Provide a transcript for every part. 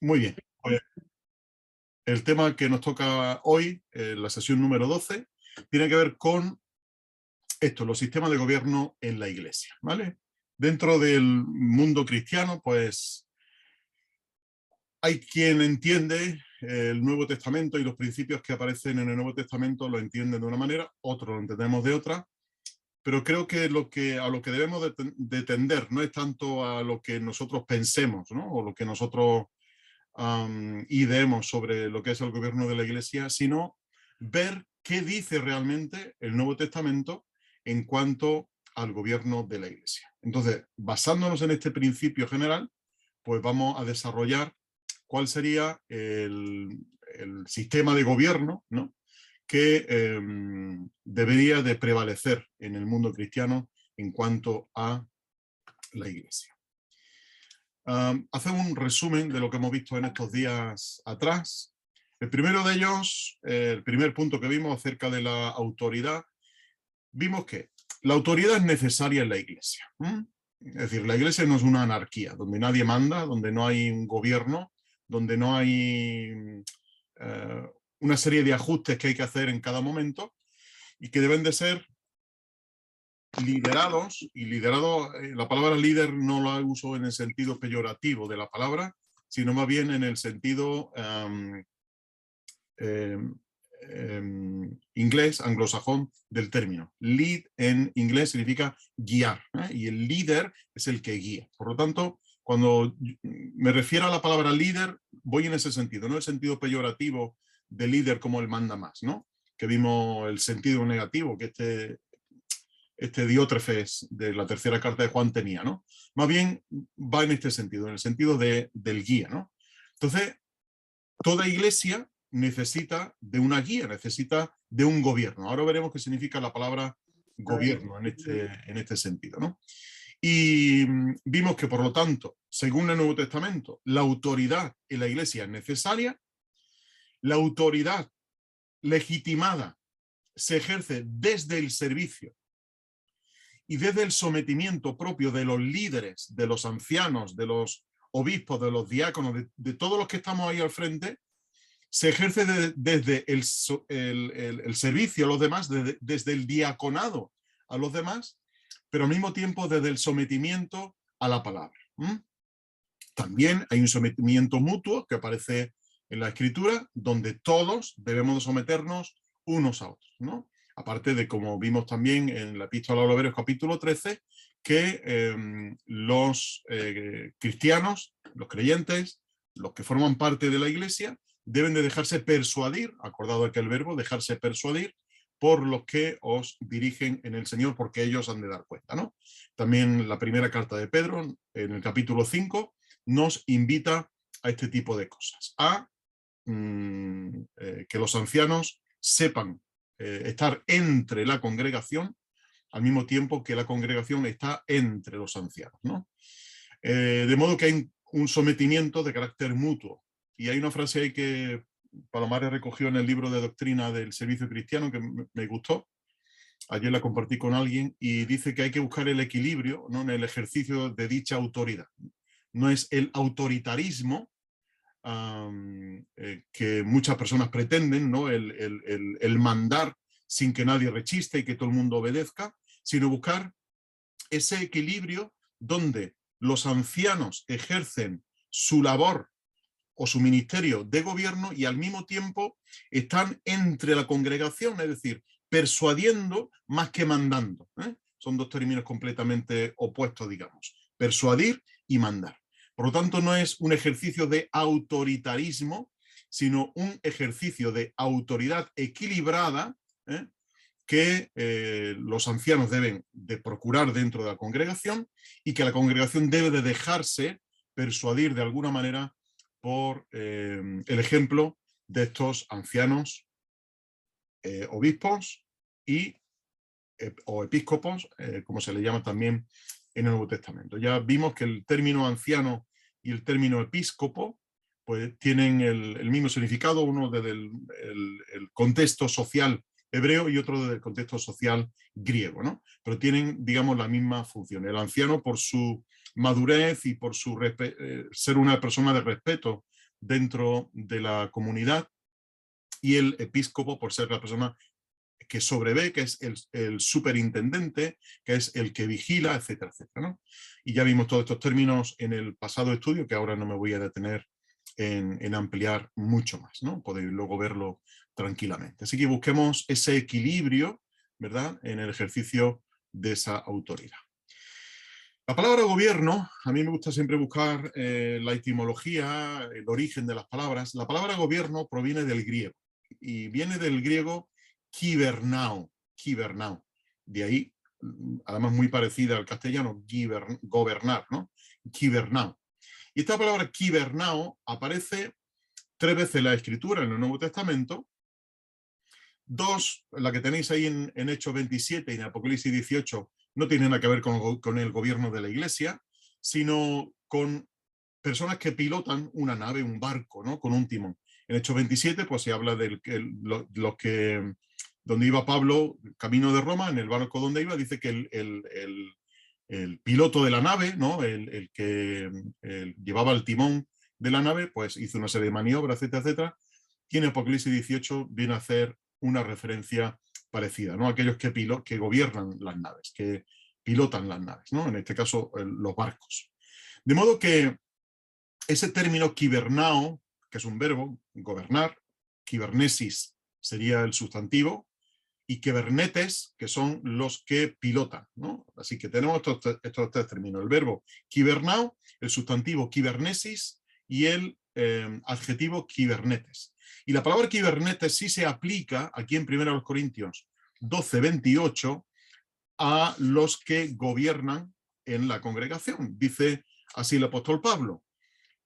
Muy bien. Pues el tema que nos toca hoy, la sesión número 12, tiene que ver con esto, los sistemas de gobierno en la Iglesia, ¿vale? Dentro del mundo cristiano, pues hay quien entiende el Nuevo Testamento y los principios que aparecen en el Nuevo Testamento lo entienden de una manera, otros lo entendemos de otra, pero creo que, a lo que debemos de tender no es tanto a lo que nosotros pensemos, ¿no? O lo que nosotros ideemos sobre lo que es el gobierno de la Iglesia, sino ver qué dice realmente el Nuevo Testamento en cuanto al gobierno de la Iglesia. Entonces, basándonos en este principio general, pues vamos a desarrollar cuál sería el sistema de gobierno, ¿no?, que debería de prevalecer en el mundo cristiano en cuanto a la Iglesia. Hacemos un resumen de lo que hemos visto en estos días atrás. El primero de ellos, el primer punto que vimos acerca de la autoridad, vimos que la autoridad es necesaria en la Iglesia. Es decir, la Iglesia no es una anarquía, donde nadie manda, donde no hay un gobierno, donde no hay una serie de ajustes que hay que hacer en cada momento y que deben de ser liderados, y liderados, la palabra líder no la uso en el sentido peyorativo de la palabra, sino más bien en el sentido inglés, anglosajón del término. Lead en inglés significa guiar, y el líder es el que guía. Por lo tanto, cuando me refiero a la palabra líder, voy en ese sentido, no el sentido peyorativo de líder como el manda más, ¿no? Que vimos el sentido negativo que este Diótrefes de la tercera carta de Juan tenía, ¿no? Más bien va en este sentido, en el sentido del guía, ¿no? Entonces, toda iglesia necesita de una guía, necesita de un gobierno. Ahora veremos qué significa la palabra gobierno en este sentido, ¿no? Y vimos que, por lo tanto, según el Nuevo Testamento, la autoridad en la iglesia es necesaria. La autoridad legitimada se ejerce desde el servicio y desde el sometimiento propio de los líderes, de los ancianos, de los obispos, de los diáconos, de todos los que estamos ahí al frente, se ejerce desde el servicio a los demás, desde el diaconado a los demás, pero al mismo tiempo desde el sometimiento a la palabra. También hay un sometimiento mutuo que aparece en la Escritura, donde todos debemos de someternos unos a otros, ¿no? Aparte de, como vimos también en la Epístola a los Hebreos capítulo 13, que los cristianos, los creyentes, los que forman parte de la Iglesia, deben de dejarse persuadir, acordado aquel verbo, dejarse persuadir por los que os dirigen en el Señor, porque ellos han de dar cuenta, ¿no? También la primera carta de Pedro, en el capítulo 5, nos invita a este tipo de cosas, a que los ancianos sepan estar entre la congregación al mismo tiempo que la congregación está entre los ancianos, ¿no? De modo que hay un sometimiento de carácter mutuo. Y hay una frase ahí que Palomares recogió en el libro de doctrina del servicio cristiano que me gustó. Ayer la compartí con alguien y dice que hay que buscar el equilibrio, ¿no?, en el ejercicio de dicha autoridad. No es el autoritarismo que muchas personas pretenden, ¿no?, el mandar sin que nadie rechiste y que todo el mundo obedezca, sino buscar ese equilibrio donde los ancianos ejercen su labor o su ministerio de gobierno y al mismo tiempo están entre la congregación, es decir, persuadiendo más que mandando. Son dos términos completamente opuestos, digamos. Persuadir y mandar. Por lo tanto, no es un ejercicio de autoritarismo, sino un ejercicio de autoridad equilibrada, que los ancianos deben de procurar dentro de la congregación y que la congregación debe de dejarse persuadir de alguna manera por el ejemplo de estos ancianos, obispos y o episcopos, como se le llama también en el Nuevo Testamento. Ya vimos que el término anciano y el término episcopo pues tienen el mismo significado, uno desde el contexto social hebreo y otro desde el contexto social griego, ¿no? Pero tienen, digamos, la misma función. El anciano, por su madurez y por su ser una persona de respeto dentro de la comunidad, y el episcopo por ser la persona que sobrevé, que es el superintendente, que es el que vigila, etcétera, etcétera, ¿no? Y ya vimos todos estos términos en el pasado estudio, que ahora no me voy a detener en ampliar mucho más, ¿no? Podéis luego verlo tranquilamente. Así que busquemos ese equilibrio, ¿verdad?, en el ejercicio de esa autoridad. La palabra gobierno, a mí me gusta siempre buscar la etimología, el origen de las palabras. La palabra gobierno proviene del griego y viene del griego kibernao, kibernao. De ahí, además muy parecida al castellano, gobernar, ¿no? Kibernao. Y esta palabra kibernao aparece 3 veces en la Escritura, en el Nuevo Testamento. 2, la que tenéis ahí en Hechos 27 y en Apocalipsis 18, no tiene nada que ver con el gobierno de la Iglesia, sino con personas que pilotan una nave, un barco, ¿no?, con un timón. En Hechos 27, pues se habla de los que, donde iba Pablo, camino de Roma, en el barco donde iba, dice que el piloto de la nave, ¿no?, el que llevaba el timón de la nave, pues hizo una serie de maniobras, etcétera, etcétera. Y en Apocalipsis 18 viene a hacer una referencia parecida, ¿no? Aquellos que gobiernan las naves, que pilotan las naves, ¿no? En este caso, los barcos. De modo que ese término kibernao, que es un verbo, gobernar, kibernesis sería el sustantivo, y kibernetes, que son los que pilotan, ¿no? Así que tenemos estos 3 términos: el verbo kibernao, el sustantivo kibernesis y el adjetivo kibernetes. Y la palabra kibernetes sí se aplica aquí en 1 Corintios 12, 28 a los que gobiernan en la congregación. Dice así el apóstol Pablo,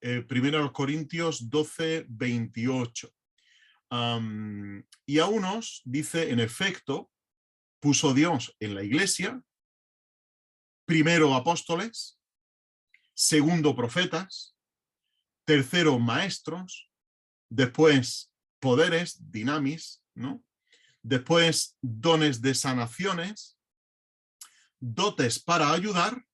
1 Corintios 12, 28. Y a unos, dice, en efecto, puso Dios en la iglesia, primero apóstoles, segundo profetas, tercero maestros, después poderes, dinamis, ¿no? Después dones de sanaciones, dotes para ayudar,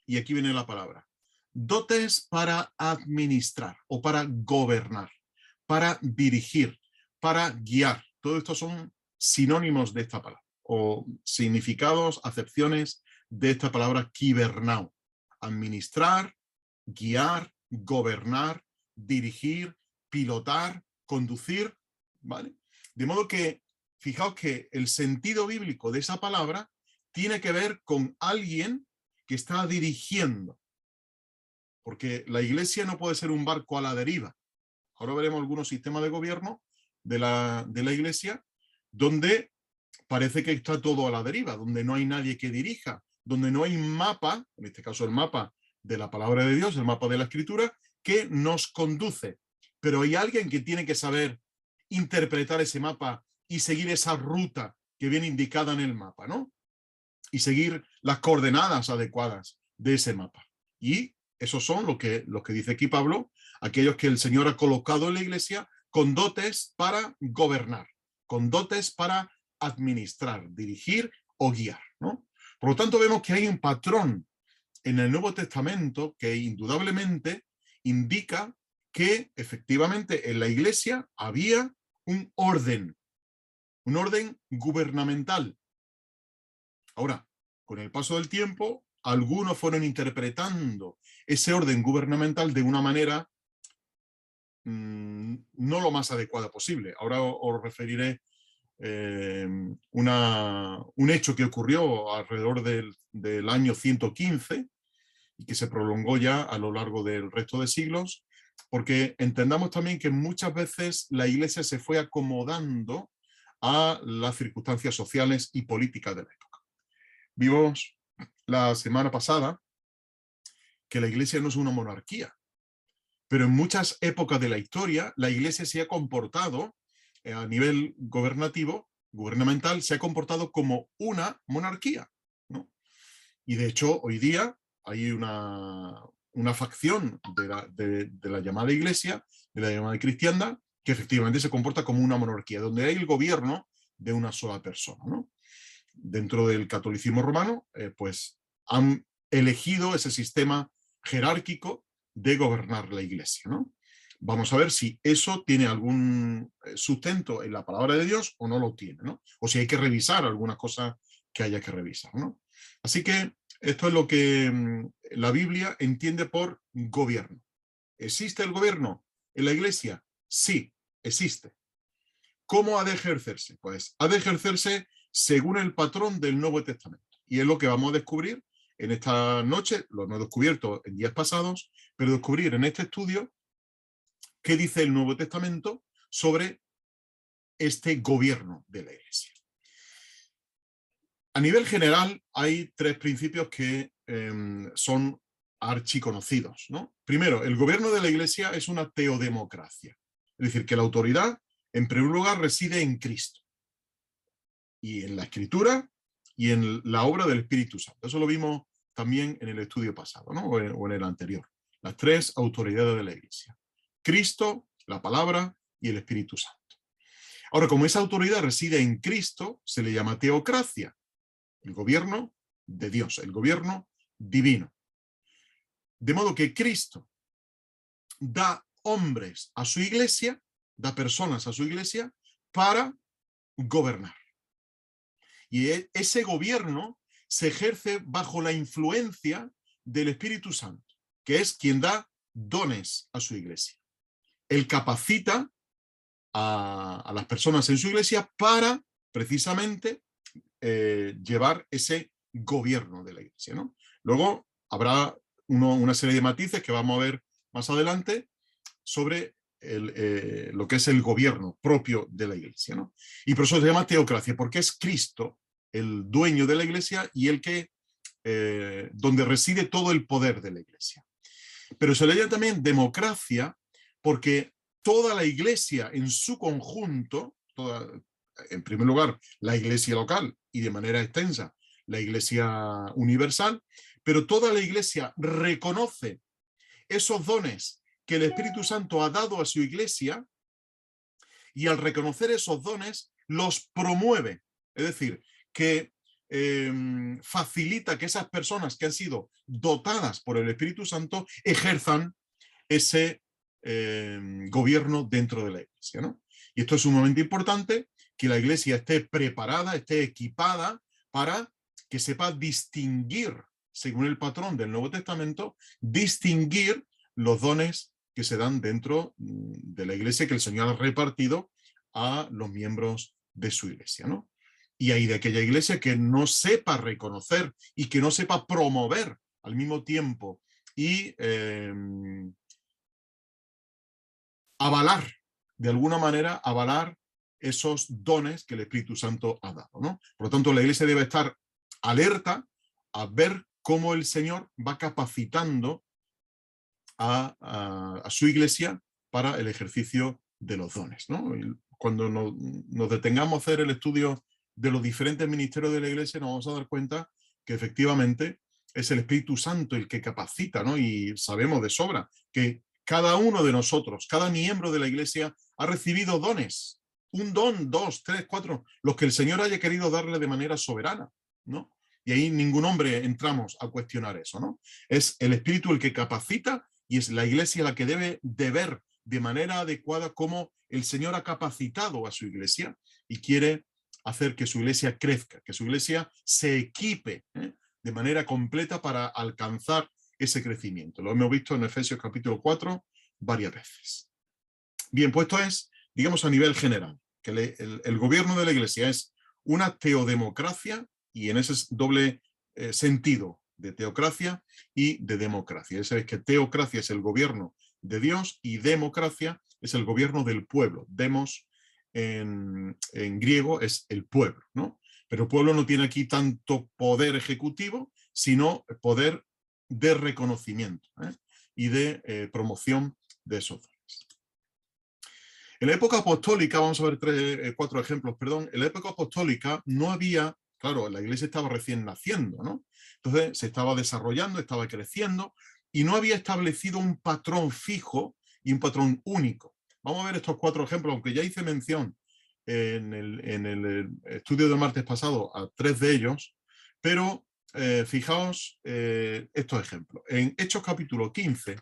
y aquí viene la palabra, dotes para administrar o para gobernar, para dirigir, para guiar. Todo esto son sinónimos de esta palabra o significados, acepciones de esta palabra kibernao. Administrar, guiar, gobernar, dirigir, pilotar, conducir, ¿vale? De modo que, fijaos que el sentido bíblico de esa palabra tiene que ver con alguien que está dirigiendo, porque la iglesia no puede ser un barco a la deriva. Ahora veremos algunos sistemas de gobierno de la iglesia donde parece que está todo a la deriva, donde no hay nadie que dirija, donde no hay mapa, en este caso el mapa de la palabra de Dios, el mapa de la Escritura, que nos conduce. Pero hay alguien que tiene que saber interpretar ese mapa y seguir esa ruta que viene indicada en el mapa, ¿no? Y seguir las coordenadas adecuadas de ese mapa. Y esos son lo que dice aquí Pablo, aquellos que el Señor ha colocado en la iglesia con dotes para gobernar, con dotes para administrar, dirigir o guiar, ¿no? Por lo tanto, vemos que hay un patrón en el Nuevo Testamento que indudablemente indica que efectivamente en la iglesia había un orden gubernamental. Ahora, con el paso del tiempo, algunos fueron interpretando ese orden gubernamental de una manera no lo más adecuada posible. Ahora os referiré un hecho que ocurrió alrededor del año 115 y que se prolongó ya a lo largo del resto de siglos, porque entendamos también que muchas veces la iglesia se fue acomodando a las circunstancias sociales y políticas de la época. Vimos la semana pasada que la iglesia no es una monarquía, pero en muchas épocas de la historia la iglesia se ha comportado a nivel gubernamental, se ha comportado como una monarquía, ¿no? Y de hecho hoy día hay una facción de la llamada iglesia, de la llamada cristiandad, que efectivamente se comporta como una monarquía, donde hay el gobierno de una sola persona, ¿no? Dentro del catolicismo romano, pues han elegido ese sistema jerárquico de gobernar la iglesia, ¿no? Vamos a ver si eso tiene algún sustento en la palabra de Dios o no lo tiene, ¿no? O si hay que revisar algunas cosas que haya que revisar, ¿no? Así que esto es lo que la Biblia entiende por gobierno. ¿Existe el gobierno en la iglesia? Sí, existe. ¿Cómo ha de ejercerse? Pues ha de ejercerse según el patrón del Nuevo Testamento. Y es lo que vamos a descubrir en esta noche, lo hemos descubierto en días pasados, pero descubrir en este estudio qué dice el Nuevo Testamento sobre este gobierno de la iglesia. A nivel general hay tres principios que son archiconocidos, ¿no? Primero, el gobierno de la iglesia es una teodemocracia, es decir, que la autoridad en primer lugar reside en Cristo y en la Escritura y en la obra del Espíritu Santo. Eso lo vimos también en el estudio pasado, ¿no? o en el anterior. Las tres autoridades de la iglesia: Cristo, la palabra y el Espíritu Santo. Ahora, como esa autoridad reside en Cristo, se le llama teocracia, el gobierno de Dios, el gobierno divino. De modo que Cristo da hombres a su iglesia, da personas a su iglesia para gobernar. Y ese gobierno se ejerce bajo la influencia del Espíritu Santo, que es quien da dones a su iglesia. Él capacita a las personas en su iglesia para precisamente llevar ese gobierno de la iglesia, ¿no? Luego habrá una serie de matices que vamos a ver más adelante sobre lo que es el gobierno propio de la iglesia, ¿no? Y por eso se llama teocracia, porque es Cristo el dueño de la iglesia y el que donde reside todo el poder de la iglesia. Pero se le llama también democracia porque toda la iglesia en su conjunto, en primer lugar la iglesia local y de manera extensa la iglesia universal, pero toda la iglesia reconoce esos dones que el Espíritu Santo ha dado a su iglesia y al reconocer esos dones los promueve. Es decir, que facilita que esas personas que han sido dotadas por el Espíritu Santo ejerzan ese gobierno dentro de la iglesia, ¿no? Y esto es sumamente importante, que la iglesia esté preparada, esté equipada para que sepa distinguir, según el patrón del Nuevo Testamento, distinguir los dones que se dan dentro de la iglesia que el Señor ha repartido a los miembros de su iglesia, ¿no? Y hay de aquella iglesia que no sepa reconocer y que no sepa promover al mismo tiempo y avalar, de alguna manera, avalar esos dones que el Espíritu Santo ha dado, ¿no? Por lo tanto, la iglesia debe estar alerta a ver cómo el Señor va capacitando a su iglesia para el ejercicio de los dones, ¿no? Cuando nos detengamos a hacer el estudio de los diferentes ministerios de la iglesia, nos vamos a dar cuenta que efectivamente es el Espíritu Santo el que capacita, ¿no? Y sabemos de sobra que cada uno de nosotros, cada miembro de la iglesia ha recibido dones, un don, 2, 3, 4, los que el Señor haya querido darle de manera soberana, ¿no? Y ahí ningún hombre entramos a cuestionar eso, ¿no? Es el Espíritu el que capacita y es la iglesia la que debe de ver de manera adecuada cómo el Señor ha capacitado a su iglesia y quiere hacer que su iglesia crezca, que su iglesia se equipe de manera completa para alcanzar ese crecimiento. Lo hemos visto en Efesios capítulo 4 varias veces. Bien, pues esto es, digamos, a nivel general, que el gobierno de la iglesia es una teodemocracia y en ese doble sentido de teocracia y de democracia. Ese es que teocracia es el gobierno de Dios y democracia es el gobierno del pueblo. Demos en griego es el pueblo, ¿no? Pero el pueblo no tiene aquí tanto poder ejecutivo, sino poder de reconocimiento y de promoción de esos dones. En la época apostólica, vamos a ver 4 ejemplos, perdón, en la época apostólica no había, claro, la iglesia estaba recién naciendo, ¿no? Entonces se estaba desarrollando, estaba creciendo y no había establecido un patrón fijo y un patrón único. Vamos a ver estos 4 ejemplos, aunque ya hice mención en el estudio del martes pasado a 3 de ellos, pero fijaos estos ejemplos. En Hechos capítulo 15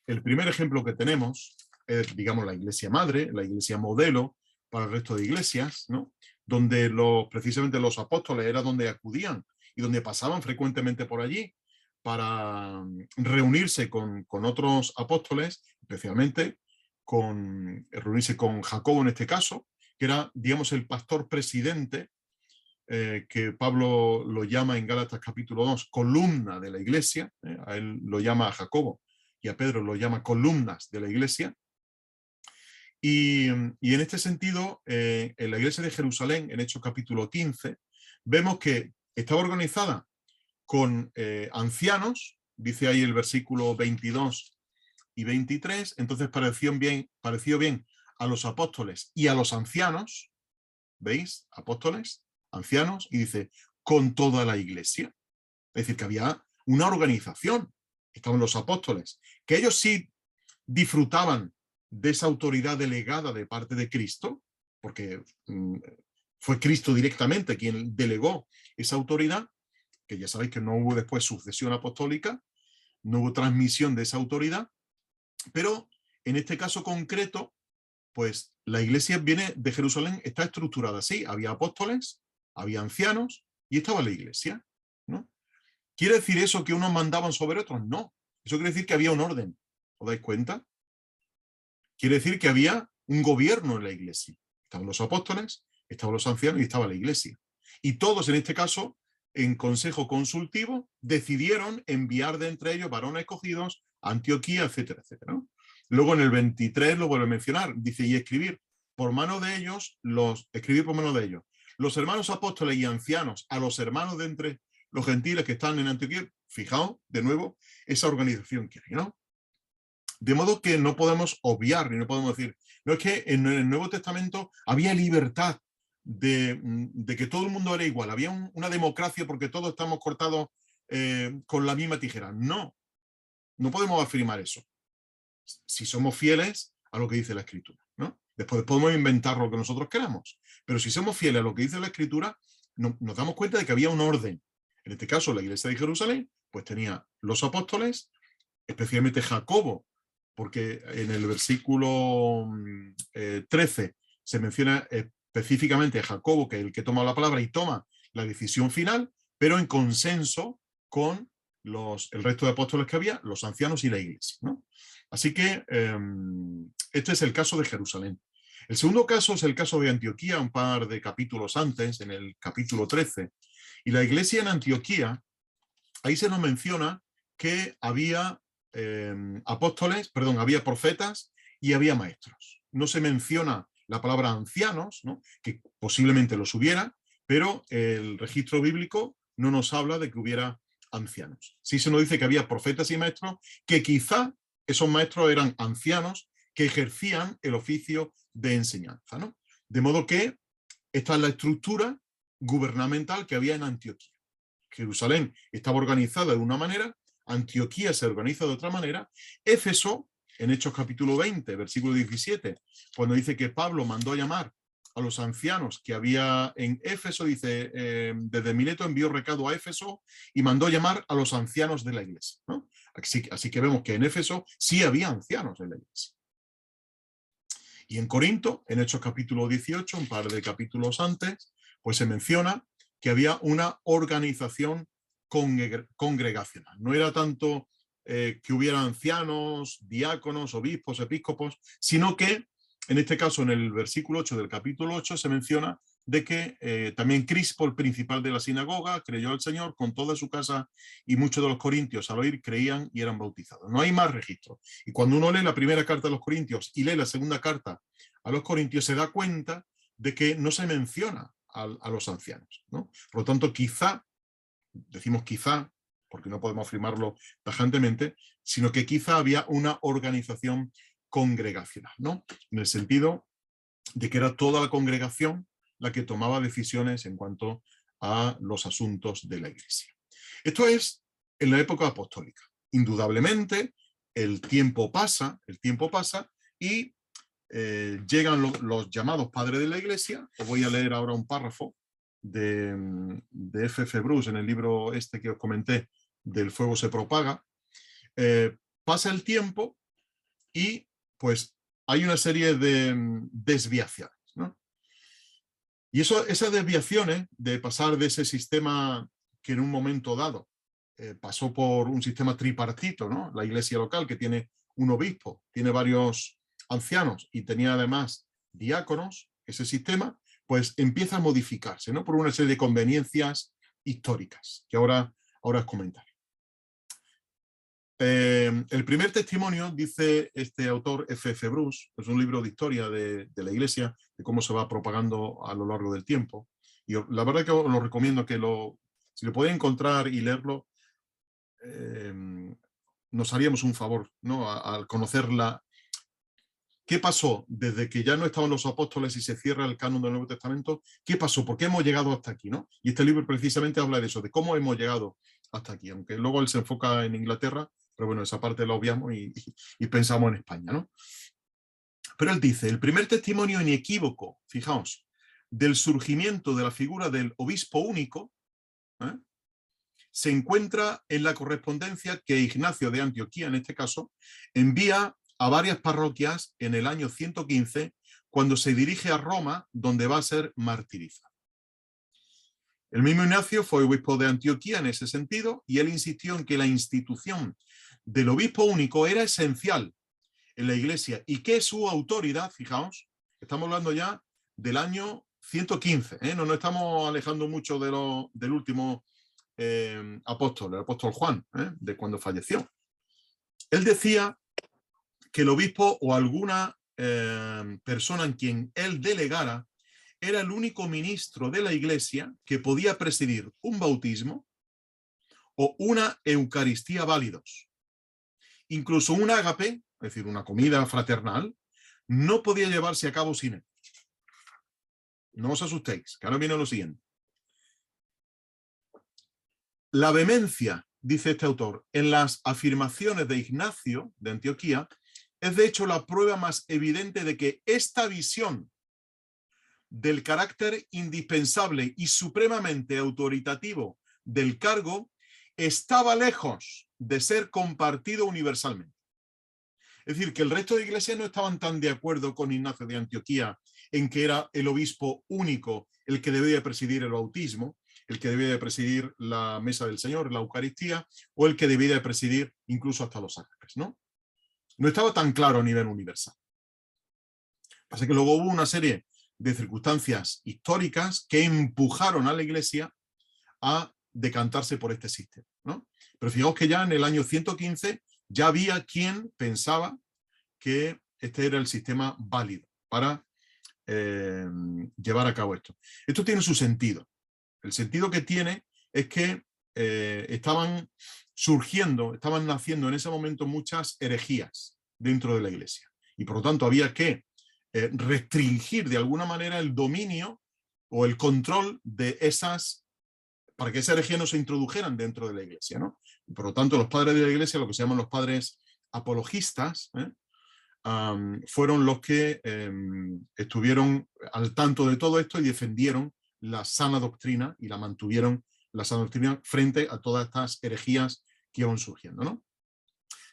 El primer ejemplo que tenemos es, digamos, la iglesia madre, la iglesia modelo para el resto de iglesias, ¿no? Donde precisamente los apóstoles era donde acudían y donde pasaban frecuentemente por allí para reunirse con otros apóstoles, especialmente reunirse con Jacobo en este caso, que era, digamos, el pastor presidente, que Pablo lo llama en Gálatas capítulo 2, columna de la iglesia, a él lo llama a Jacobo y a Pedro lo llama columnas de la iglesia. Y en este sentido, en la iglesia de Jerusalén, en Hechos capítulo 15, vemos que estaba organizada con ancianos, dice ahí el versículo 22 y 23, entonces pareció bien a los apóstoles y a los ancianos, ¿veis? Apóstoles, ancianos, y dice, con toda la iglesia. Es decir, que había una organización, estaban los apóstoles, que ellos sí disfrutaban de esa autoridad delegada de parte de Cristo, porque fue Cristo directamente quien delegó esa autoridad, que ya sabéis que no hubo después sucesión apostólica, no hubo transmisión de esa autoridad, pero en este caso concreto, pues la iglesia viene de Jerusalén, está estructurada así, había apóstoles, había ancianos y estaba la iglesia, ¿no? ¿Quiere decir eso que unos mandaban sobre otros? No, eso quiere decir que había un orden, ¿os dais cuenta? Quiere decir que había un gobierno en la iglesia. Estaban los apóstoles, estaban los ancianos y estaba la iglesia. Y todos, en este caso, en consejo consultivo, decidieron enviar de entre ellos varones escogidos a Antioquía, etcétera, etcétera, ¿no? Luego en el 23 lo vuelve a mencionar, dice, y escribir por mano de ellos, los hermanos apóstoles y ancianos, a los hermanos de entre los gentiles que están en Antioquía. Fijaos, de nuevo, esa organización que hay, ¿no? De modo que no podemos obviar, ni no podemos decir, no es que en el Nuevo Testamento había libertad de que todo el mundo era igual, había una democracia porque todos estamos cortados con la misma tijera. No, no podemos afirmar eso. Si somos fieles a lo que dice la Escritura, ¿no? Después podemos inventar lo que nosotros queramos, pero si somos fieles a lo que dice la Escritura, nos damos cuenta de que había un orden. En este caso, la iglesia de Jerusalén, pues tenía los apóstoles, especialmente Jacobo, porque en el versículo 13 se menciona específicamente a Jacobo, que es el que toma la palabra y toma la decisión final, pero en consenso con el resto de apóstoles que había, los ancianos y la iglesia, ¿no? Así que este es el caso de Jerusalén. El segundo caso es el caso de Antioquía, un par de capítulos antes, en el capítulo 13. Y la iglesia en Antioquía, ahí se nos menciona que había había profetas y había maestros. No se menciona la palabra ancianos, ¿no? Que posiblemente los hubiera, pero el registro bíblico no nos habla de que hubiera ancianos. Sí se nos dice que había profetas y maestros, que quizá esos maestros eran ancianos que ejercían el oficio de enseñanza, ¿no? De modo que esta es la estructura gubernamental que había en Antioquía. Jerusalén estaba organizada de una manera, Antioquía se organiza de otra manera, Éfeso, en Hechos capítulo 20, versículo 17, cuando dice que Pablo mandó a llamar a los ancianos que había en Éfeso, dice, desde Mileto envió recado a Éfeso y mandó llamar a los ancianos de la iglesia, ¿no? Así que vemos que en Éfeso sí había ancianos en la iglesia. Y en Corinto, en Hechos capítulo 18, un par de capítulos antes, pues se menciona que había una organización congregacional. No era tanto que hubiera ancianos, diáconos, obispos, episcopos, sino que, en este caso, en el versículo 8 del capítulo 8, se menciona de que también Crispo, el principal de la sinagoga, creyó al Señor con toda su casa, y muchos de los corintios al oír creían y eran bautizados. No hay más registros. Y cuando uno lee la primera carta a los corintios y lee la segunda carta a los corintios, se da cuenta de que no se menciona a los ancianos, ¿no? Por lo tanto, quizá, decimos quizá, porque no podemos afirmarlo tajantemente, sino que quizá había una organización congregacional, ¿no? En el sentido de que era toda la congregación la que tomaba decisiones en cuanto a los asuntos de la iglesia. Esto es en la época apostólica. Indudablemente, el tiempo pasa y llegan los llamados padres de la iglesia. Os voy a leer ahora un párrafo de F.F. Bruce en el libro este que os comenté, del fuego se propaga. Pasa el tiempo y pues hay una serie de desviaciones, ¿no? Y esas desviaciones de pasar de ese sistema que en un momento dado pasó por un sistema tripartito, ¿no? La iglesia local, que tiene un obispo, tiene varios ancianos y tenía además diáconos, ese sistema, pues empieza a modificarse, ¿no? Por una serie de conveniencias históricas, que ahora os comentaré. El primer testimonio, dice este autor F.F. Bruce, es un libro de historia de la Iglesia, de cómo se va propagando a lo largo del tiempo. Y la verdad que os lo recomiendo que si lo podéis encontrar y leerlo, nos haríamos un favor, ¿no? Al conocer qué pasó desde que ya no estaban los apóstoles y se cierra el canon del Nuevo Testamento. ¿Qué pasó? ¿Por qué hemos llegado hasta aquí, ¿no? Y este libro precisamente habla de eso, de cómo hemos llegado hasta aquí, aunque luego él se enfoca en Inglaterra, pero bueno, esa parte la obviamos y pensamos en España, ¿no? Pero él dice, el primer testimonio inequívoco, fijaos, del surgimiento de la figura del obispo único, ¿eh?, se encuentra en la correspondencia que Ignacio de Antioquía, en este caso, envía a varias parroquias en el año 115, cuando se dirige a Roma, donde va a ser martirizado. El mismo Ignacio fue obispo de Antioquía en ese sentido, y él insistió en que la institución del obispo único era esencial en la iglesia y que su autoridad, fijaos, estamos hablando ya del año 115, no nos estamos alejando mucho del último apóstol, el apóstol Juan, de cuando falleció. Él decía que el obispo o alguna persona en quien él delegara era el único ministro de la iglesia que podía presidir un bautismo o una eucaristía válidos. Incluso un ágape, es decir, una comida fraternal, no podía llevarse a cabo sin él. No os asustéis, que ahora viene lo siguiente. La vehemencia, dice este autor, en las afirmaciones de Ignacio de Antioquía es de hecho la prueba más evidente de que esta visión del carácter indispensable y supremamente autoritativo del cargo estaba lejos de ser compartido universalmente. Es decir, que el resto de iglesias no estaban tan de acuerdo con Ignacio de Antioquía en que era el obispo único el que debía presidir el bautismo, el que debía de presidir la mesa del Señor, la Eucaristía, o el que debía de presidir incluso hasta los ágape, ¿no? No estaba tan claro a nivel universal. Pasa que luego hubo una serie de circunstancias históricas que empujaron a la Iglesia a decantarse por este sistema, ¿no? Pero fijaos que ya en el año 115 ya había quien pensaba que este era el sistema válido para llevar a cabo esto. Esto tiene su sentido. El sentido que tiene es que estaban surgiendo, estaban naciendo en ese momento muchas herejías dentro de la Iglesia. Y por lo tanto había que restringir de alguna manera el dominio o el control de esas, para que esas herejías no se introdujeran dentro de la Iglesia, ¿no? Y por lo tanto los padres de la Iglesia, lo que se llaman los padres apologistas, fueron los que estuvieron al tanto de todo esto y defendieron la sana doctrina y la mantuvieron la sana doctrina frente a todas estas herejías que iban surgiendo, ¿no?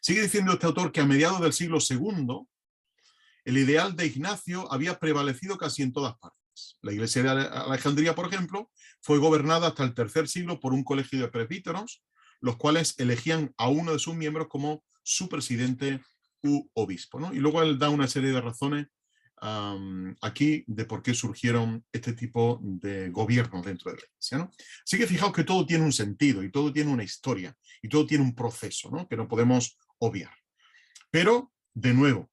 Sigue diciendo este autor que a mediados del siglo II el ideal de Ignacio había prevalecido casi en todas partes. La iglesia de Alejandría, por ejemplo, fue gobernada hasta el tercer siglo por un colegio de presbíteros, los cuales elegían a uno de sus miembros como su presidente u obispo, ¿no? Y luego él da una serie de razones aquí de por qué surgieron este tipo de gobiernos dentro de la iglesia, ¿no? Así que fijaos que todo tiene un sentido y todo tiene una historia y todo tiene un proceso, ¿no?, que no podemos obviar. Pero, de nuevo,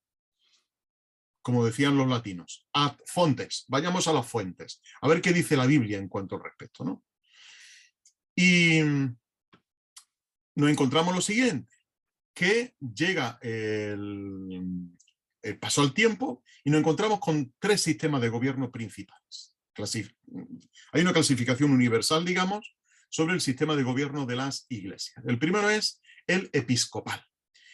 como decían los latinos, ad fontes, vayamos a las fuentes, a ver qué dice la Biblia en cuanto al respecto, ¿no? Y nos encontramos lo siguiente, que llega pasó el tiempo y nos encontramos con tres sistemas de gobierno principales. Hay una clasificación universal, digamos, sobre el sistema de gobierno de las iglesias. El primero es el episcopal.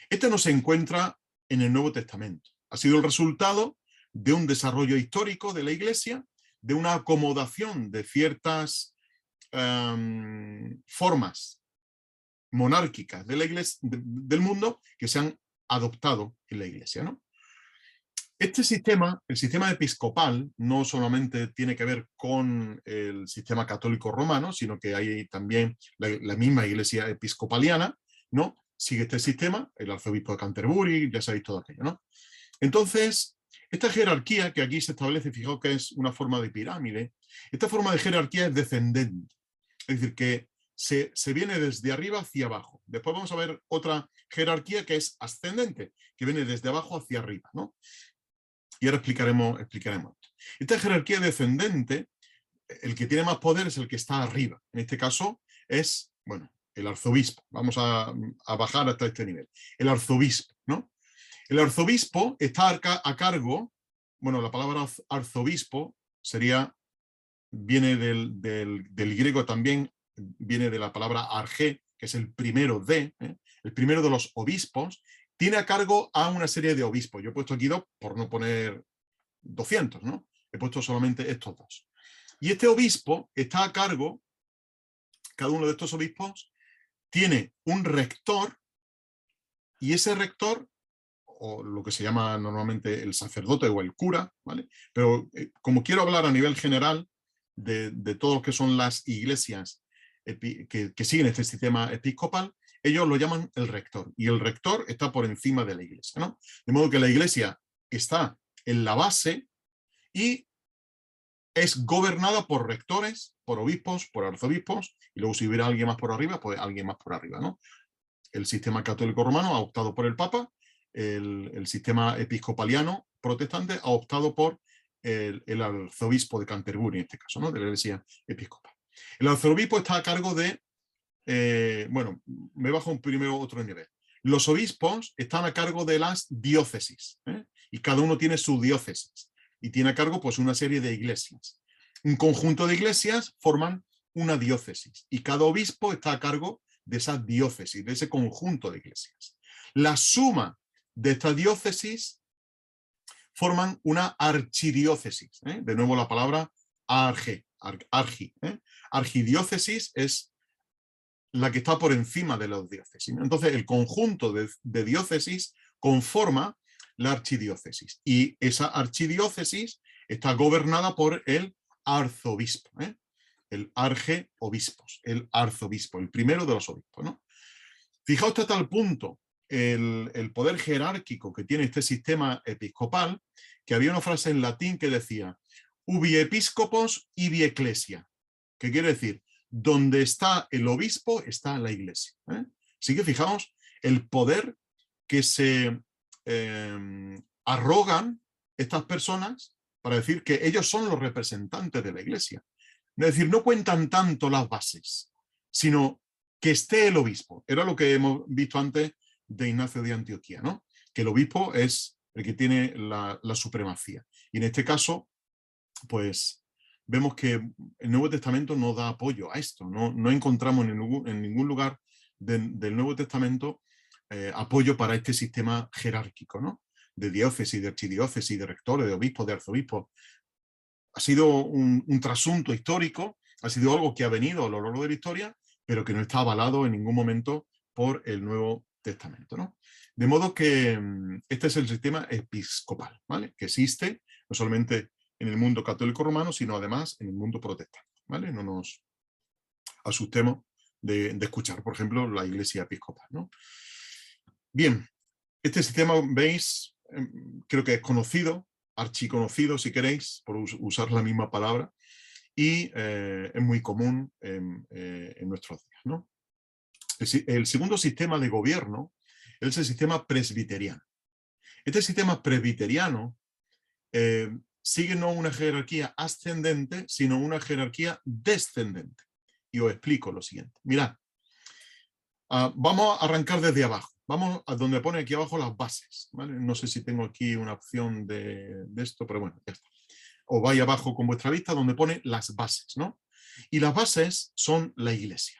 Este no se encuentra en el Nuevo Testamento. Ha sido el resultado de un desarrollo histórico de la iglesia, de una acomodación de ciertas formas monárquicas de la iglesia, del mundo, que se han adoptado en la Iglesia, ¿no? Este sistema, el sistema episcopal, no solamente tiene que ver con el sistema católico romano, sino que hay también la misma Iglesia episcopaliana, ¿no? Sigue este sistema, el arzobispo de Canterbury, ya sabéis todo aquello, ¿no? Entonces, esta jerarquía que aquí se establece, fijaos que es una forma de pirámide, esta forma de jerarquía es descendente, es decir, que se viene desde arriba hacia abajo. Después vamos a ver otra jerarquía que es ascendente, que viene desde abajo hacia arriba, ¿no? Y ahora explicaremos esto. Esta jerarquía descendente, el que tiene más poder es el que está arriba. En este caso es, bueno, el arzobispo. Vamos a bajar hasta este nivel. El arzobispo, ¿no? El arzobispo está a cargo, bueno, la palabra arzobispo viene del griego también, viene de la palabra arge, que es el primero el primero de los obispos, tiene a cargo a una serie de obispos. Yo he puesto aquí 2 por no poner 200, ¿no? He puesto solamente estos 2. Y este obispo está a cargo, cada uno de estos obispos tiene un rector, y ese rector, o lo que se llama normalmente el sacerdote o el cura, ¿vale? Pero como quiero hablar a nivel general de todo lo que son las iglesias que siguen este sistema episcopal, ellos lo llaman el rector, y el rector está por encima de la iglesia, ¿no? De modo que la iglesia está en la base y es gobernada por rectores, por obispos, por arzobispos, y luego si hubiera alguien más por arriba, pues alguien más por arriba, ¿no? El sistema católico romano ha optado por el Papa, el sistema episcopaliano protestante ha optado por el arzobispo de Canterbury, en este caso, ¿no? De la iglesia episcopal. El arzobispo está a cargo de, bueno, me bajo primero otro nivel. Los obispos están a cargo de las diócesis, y cada uno tiene su diócesis, y tiene a cargo pues una serie de iglesias. Un conjunto de iglesias forman una diócesis, y cada obispo está a cargo de esa diócesis, de ese conjunto de iglesias. La suma de esta diócesis forman una archidiócesis. De nuevo la palabra argi. Archidiócesis es la que está por encima de las diócesis. Entonces el conjunto de diócesis conforma la archidiócesis, y esa archidiócesis está gobernada por el arzobispo, el argeobispos, el arzobispo, el primero de los obispos, ¿no? Fijaos hasta tal punto el poder jerárquico que tiene este sistema episcopal, que había una frase en latín que decía ubi episcopos ibi ecclesia, que quiere decir, donde está el obispo está la iglesia. Así que fijaos el poder que se arrogan estas personas para decir que ellos son los representantes de la iglesia. Es decir, no cuentan tanto las bases, sino que esté el obispo. Era lo que hemos visto antes de Ignacio de Antioquía, ¿no? Que el obispo es el que tiene la supremacía. Y en este caso, pues vemos que el Nuevo Testamento no da apoyo a esto. No encontramos en ningún lugar del Nuevo Testamento apoyo para este sistema jerárquico, ¿no? De diócesis, de archidiócesis, de rectores, de obispos, de arzobispos. Ha sido un trasunto histórico, ha sido algo que ha venido a lo largo de la historia, pero que no está avalado en ningún momento por el Nuevo Testamento, ¿no? De modo que este es el sistema episcopal, ¿vale? Que existe no solamente en el mundo católico romano, sino además en el mundo protestante, ¿vale? No nos asustemos de escuchar, por ejemplo, la iglesia episcopal, ¿no? Bien, este sistema, veis, creo que es conocido, archiconocido si queréis, por usar la misma palabra, y es muy común en nuestros días, ¿no? El segundo sistema de gobierno es el sistema presbiteriano. Este sistema presbiteriano sigue no una jerarquía ascendente, sino una jerarquía descendente. Y os explico lo siguiente. Mirad, vamos a arrancar desde abajo. Vamos a donde pone aquí abajo las bases, ¿vale? No sé si tengo aquí una opción de esto, pero bueno, ya está. O vais abajo con vuestra vista donde pone las bases, ¿no? Y las bases son la iglesia.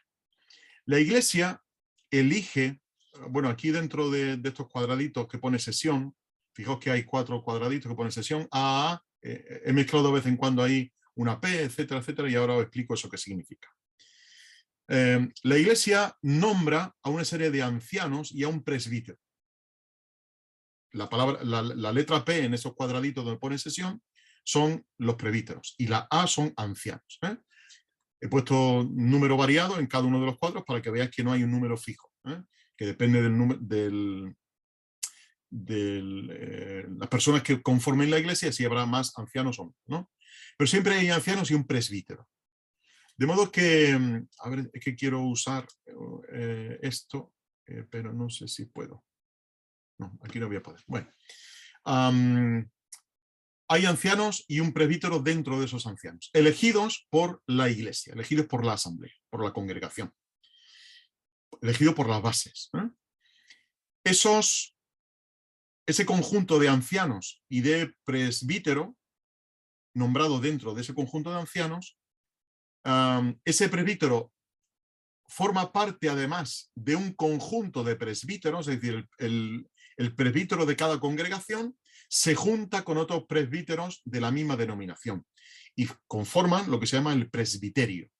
La iglesia elige, bueno, aquí dentro de estos cuadraditos que pone sesión, fijaos que hay 4 cuadraditos que pone sesión, AA, he mezclado de vez en cuando ahí una P, etcétera, etcétera, y ahora os explico eso qué significa. La iglesia nombra a una serie de ancianos y a un presbítero. la letra P en esos cuadraditos donde pone sesión son los presbíteros y la A son ancianos. He puesto número variado en cada uno de los cuadros para que veáis que no hay un número fijo, que depende del número las personas que conformen la iglesia, si habrá más ancianos o no, ¿no? Pero siempre hay ancianos y un presbítero. De modo que, a ver, es que quiero usar esto, pero no sé si puedo. No, aquí no voy a poder. Bueno, hay ancianos y un presbítero dentro de esos ancianos, elegidos por la iglesia, elegidos por la asamblea, por la congregación, elegidos por las bases. Ese conjunto de ancianos y de presbítero, nombrado dentro de ese conjunto de ancianos, ese presbítero forma parte además de un conjunto de presbíteros, es decir, el presbítero de cada congregación se junta con otros presbíteros de la misma denominación y conforman lo que se llama el presbiterio,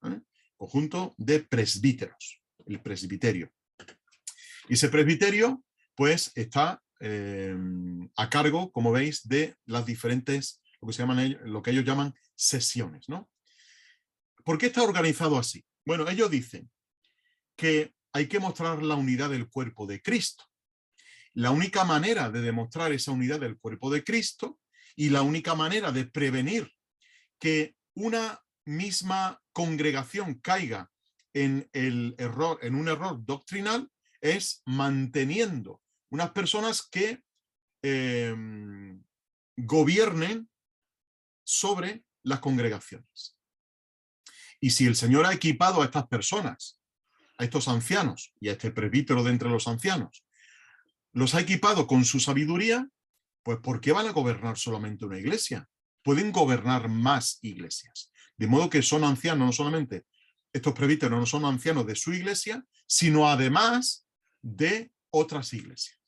conjunto de presbíteros, el presbiterio. Y ese presbiterio pues está a cargo, como veis, de las diferentes, lo que ellos llaman sesiones, ¿no? ¿Por qué está organizado así? Bueno, ellos dicen que hay que mostrar la unidad del cuerpo de Cristo. La única manera de demostrar esa unidad del cuerpo de Cristo y la única manera de prevenir que una misma congregación caiga en un error doctrinal es manteniendo unas personas que gobiernen sobre las congregaciones. Y si el Señor ha equipado a estas personas, a estos ancianos y a este presbítero de entre los ancianos, los ha equipado con su sabiduría, pues ¿por qué van a gobernar solamente una iglesia? Pueden gobernar más iglesias. De modo que son ancianos, no solamente estos presbíteros no son ancianos de su iglesia, sino además de otras iglesias.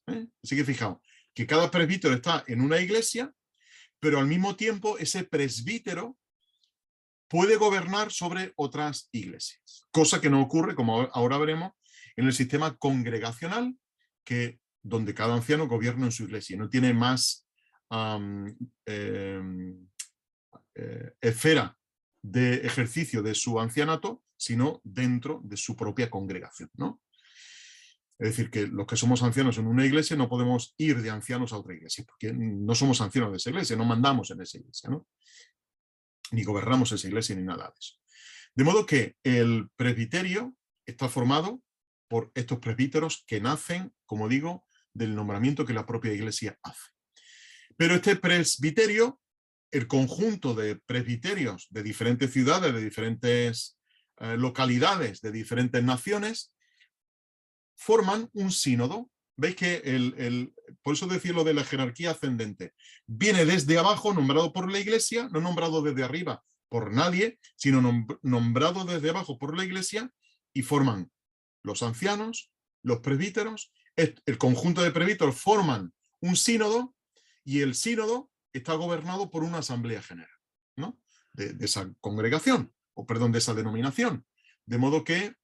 Así que fijaos, que cada presbítero está en una iglesia, pero al mismo tiempo ese presbítero puede gobernar sobre otras iglesias, cosa que no ocurre, como ahora veremos, en el sistema congregacional, donde cada anciano gobierna en su iglesia, no tiene más esfera de ejercicio de su ancianato, sino dentro de su propia congregación, ¿no? Es decir, que los que somos ancianos en una iglesia no podemos ir de ancianos a otra iglesia, porque no somos ancianos de esa iglesia, no mandamos en esa iglesia, ¿no? Ni gobernamos esa iglesia ni nada de eso. De modo que el presbiterio está formado por estos presbíteros que nacen, como digo, del nombramiento que la propia iglesia hace. Pero este presbiterio, el conjunto de presbiterios de diferentes ciudades, de diferentes localidades, de diferentes naciones, forman un sínodo. Veis que por eso decir lo de la jerarquía ascendente, viene desde abajo, nombrado por la iglesia, no nombrado desde arriba por nadie, sino nombrado desde abajo por la iglesia, y forman los ancianos, los presbíteros, el conjunto de presbíteros forman un sínodo, y el sínodo está gobernado por una asamblea general, ¿no? de esa congregación, o perdón, de esa denominación. De modo que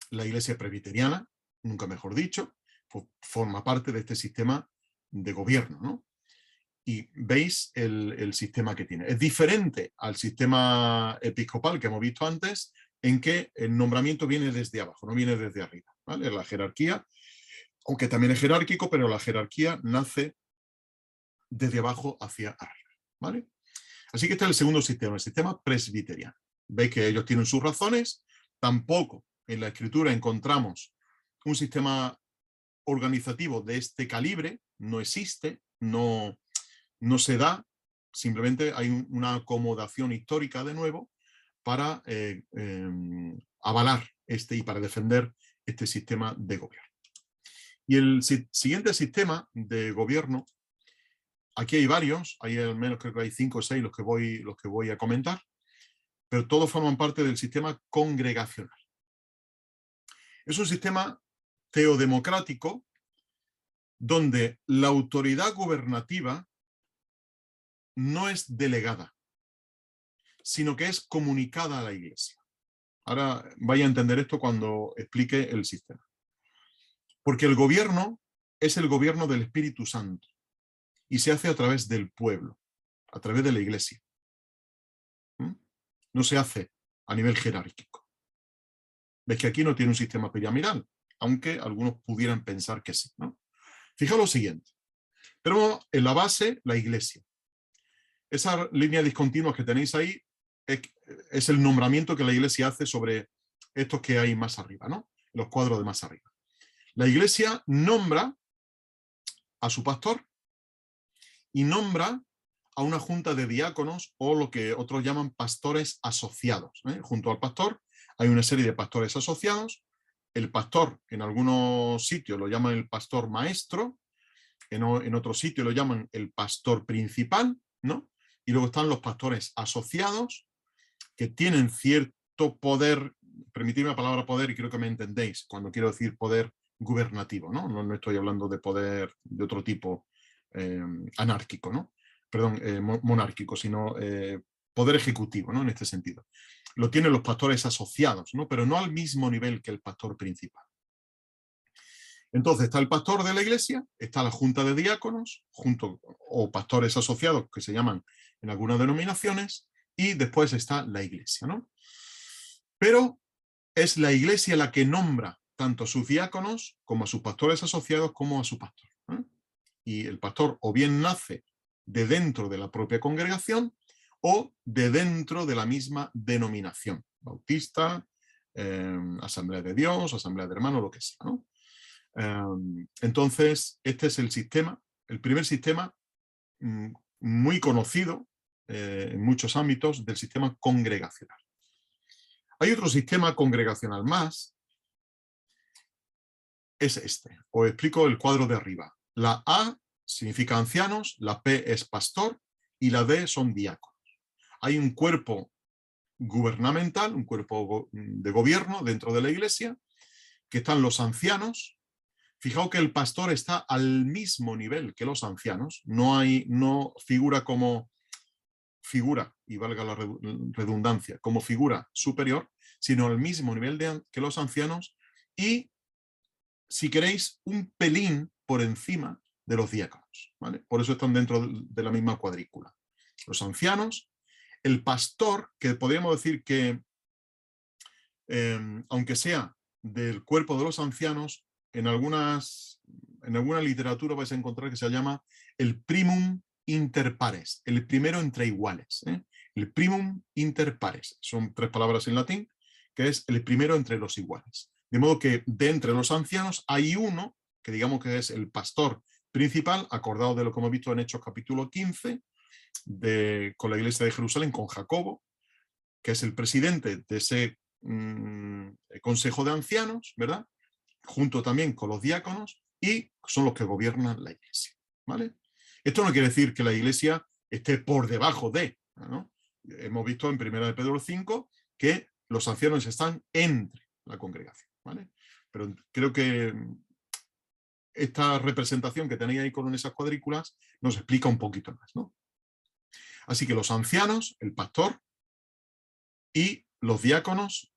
la iglesia presbiteriana, nunca mejor dicho, pues forma parte de este sistema de gobierno, ¿no? Y veis el sistema que tiene. Es diferente al sistema episcopal que hemos visto antes, en que el nombramiento viene desde abajo, no viene desde arriba, ¿vale? La jerarquía, aunque también es jerárquico, pero la jerarquía nace desde abajo hacia arriba, ¿vale? Así que este es el segundo sistema, el sistema presbiteriano. Veis que ellos tienen sus razones. Tampoco en la Escritura encontramos un sistema organizativo de este calibre, no existe, no se da, simplemente hay una acomodación histórica de nuevo para avalar y para defender este sistema de gobierno. Y el siguiente sistema de gobierno, aquí hay varios, hay al menos creo que hay 5 o 6 los que voy a comentar, pero todos forman parte del sistema congregacional. Es un sistema teodemocrático donde la autoridad gubernativa no es delegada, sino que es comunicada a la iglesia. Ahora vaya a entender esto cuando explique el sistema. Porque el gobierno es el gobierno del Espíritu Santo. y se hace a través del pueblo, a través de la iglesia. ¿Mm? No se hace a nivel jerárquico. Ves que aquí no tiene un sistema piramidal, aunque algunos pudieran pensar que sí, ¿no? Fijaos lo siguiente. Tenemos en la base la iglesia. Esa línea discontinua que tenéis ahí es el nombramiento que la iglesia hace sobre estos que hay más arriba, ¿no? Los cuadros de más arriba. La iglesia nombra a su pastor y nombra a una junta de diáconos o lo que otros llaman pastores asociados, ¿eh? Junto al pastor hay una serie de pastores asociados. El pastor en algunos sitios lo llaman el pastor maestro, en otros sitios lo llaman el pastor principal, ¿no? Y luego están los pastores asociados que tienen cierto poder, permitidme la palabra poder y creo que me entendéis cuando quiero decir poder gubernativo, ¿no? No estoy hablando de poder de otro tipo anárquico, ¿no? Perdón, monárquico, sino poder ejecutivo, ¿no? En este sentido. Lo tienen los pastores asociados, ¿no? Pero no al mismo nivel que el pastor principal. Entonces está el pastor de la iglesia, está la junta de diáconos, o pastores asociados que se llaman en algunas denominaciones, y después está la iglesia, ¿no? Pero es la iglesia la que nombra tanto a sus diáconos como a sus pastores asociados como a su pastor, ¿eh? Y el pastor o bien nace de dentro de la propia congregación o de dentro de la misma denominación, bautista, asamblea de Dios, asamblea de hermanos, lo que sea, ¿no? Entonces, este es el sistema, el primer sistema muy conocido en muchos ámbitos del sistema congregacional. Hay otro sistema congregacional más, es este. Os explico el cuadro de arriba. La A significa ancianos, la P es pastor y la D son diáconos. Hay un cuerpo gubernamental, un cuerpo de gobierno dentro de la iglesia, que están los ancianos. Fijaos que el pastor está al mismo nivel que los ancianos, no figura como figura, y valga la redundancia, como figura superior, sino al mismo nivel que los ancianos y, si queréis, un pelín por encima de los diáconos, ¿vale? Por eso están dentro de la misma cuadrícula. Los ancianos, el pastor, que podríamos decir que, aunque sea del cuerpo de los ancianos, en alguna literatura vais a encontrar que se llama el primum inter pares, el primero entre iguales, ¿eh? El primum inter pares, son 3 palabras en latín, que es el primero entre los iguales. De modo que de entre los ancianos hay uno, que digamos que es el pastor principal, acordado de lo que hemos visto en Hechos capítulo 15, con la iglesia de Jerusalén, con Jacobo, que es el presidente de ese consejo de ancianos, ¿verdad? Junto también con los diáconos, y son los que gobiernan la iglesia, ¿vale? Esto no quiere decir que la iglesia esté por debajo de, ¿no? Hemos visto en 1 de Pedro 5 que los ancianos están entre la congregación, ¿vale? Pero creo que esta representación que tenéis ahí con esas cuadrículas nos explica un poquito más, ¿no? Así que los ancianos, el pastor y los diáconos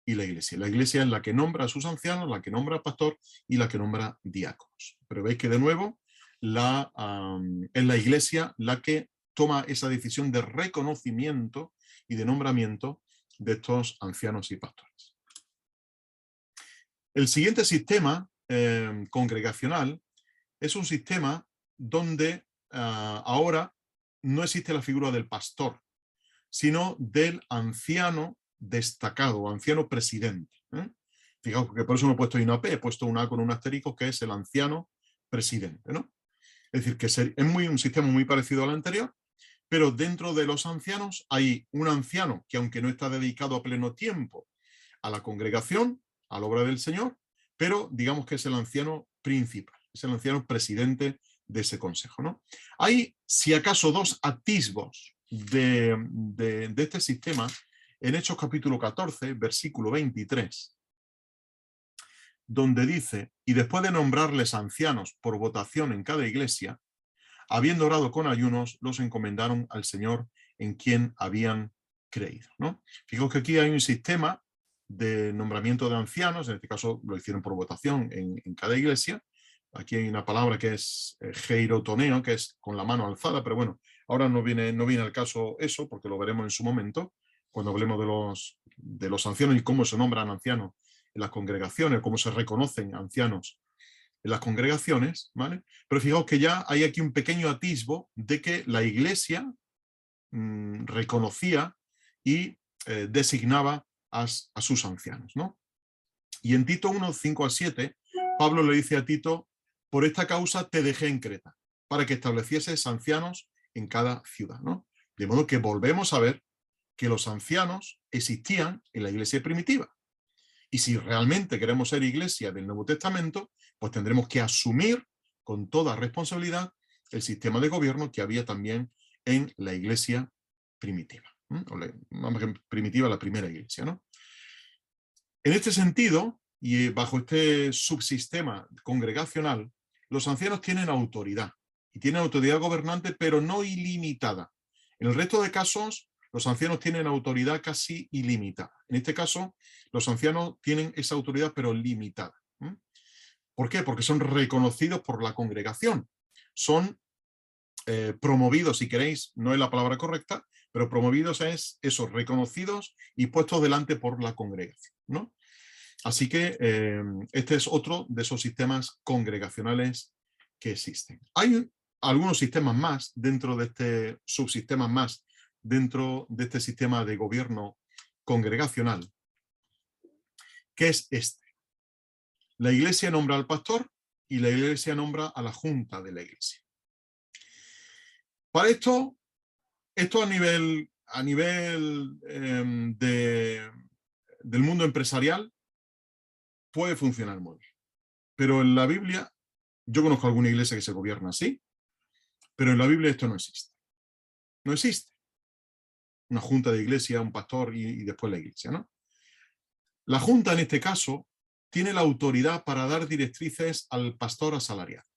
y la iglesia. La iglesia es la que nombra a sus ancianos, la que nombra al pastor y la que nombra diáconos. Pero veis que de nuevo es la iglesia la que toma esa decisión de reconocimiento y de nombramiento de estos ancianos y pastores. El siguiente sistema congregacional es un sistema donde ahora no existe la figura del pastor, sino del anciano destacado, o anciano presidente, ¿eh? Fijaos que por eso no he puesto una P, he puesto una A con un asterisco, que es el anciano presidente, ¿no? Es decir, que es un sistema muy parecido al anterior, pero dentro de los ancianos hay un anciano que, aunque no está dedicado a pleno tiempo a la congregación, a la obra del Señor, pero digamos que es el anciano principal, es el anciano presidente de ese consejo, ¿no? Hay, si acaso, 2 atisbos de este sistema en Hechos capítulo 14, versículo 23, donde dice: y después de nombrarles ancianos por votación en cada iglesia, habiendo orado con ayunos, los encomendaron al Señor en quien habían creído, ¿no? Fijaos que aquí hay un sistema de nombramiento de ancianos, en este caso lo hicieron por votación en cada iglesia, Aquí hay una palabra que es geirotoneo, que es con la mano alzada, pero bueno, ahora no viene al caso eso, porque lo veremos en su momento, cuando hablemos de los ancianos y cómo se nombran ancianos en las congregaciones, cómo se reconocen ancianos en las congregaciones, ¿vale? Pero fijaos que ya hay aquí un pequeño atisbo de que la Iglesia reconocía y designaba a sus ancianos, ¿no? Y en Tito 1, 5 a 7, Pablo le dice a Tito: por esta causa te dejé en Creta, para que establecieses ancianos en cada ciudad, ¿no? De modo que volvemos a ver que los ancianos existían en la iglesia primitiva. Y si realmente queremos ser iglesia del Nuevo Testamento, pues tendremos que asumir con toda responsabilidad el sistema de gobierno que había también en la iglesia primitiva. Primitiva, la primera iglesia, ¿no? En este sentido, y bajo este subsistema congregacional, los ancianos tienen autoridad, y tienen autoridad gobernante, pero no ilimitada. En el resto de casos, los ancianos tienen autoridad casi ilimitada. En este caso, los ancianos tienen esa autoridad, pero limitada. ¿Por qué? Porque son reconocidos por la congregación. Son promovidos, si queréis, no es la palabra correcta, pero promovidos es eso, reconocidos y puestos delante por la congregación, ¿no? Así que este es otro de esos sistemas congregacionales que existen. Hay algunos sistemas más dentro de este subsistema más dentro de este sistema de gobierno congregacional, que es este. La iglesia nombra al pastor y la iglesia nombra a la junta de la iglesia. Para esto a nivel del mundo empresarial puede funcionar muy bien. Pero en la Biblia, yo conozco alguna iglesia que se gobierna así, pero en la Biblia esto no existe. No existe. Una junta de iglesia, un pastor y después la iglesia, ¿no? La junta en este caso tiene la autoridad para dar directrices al pastor asalariado.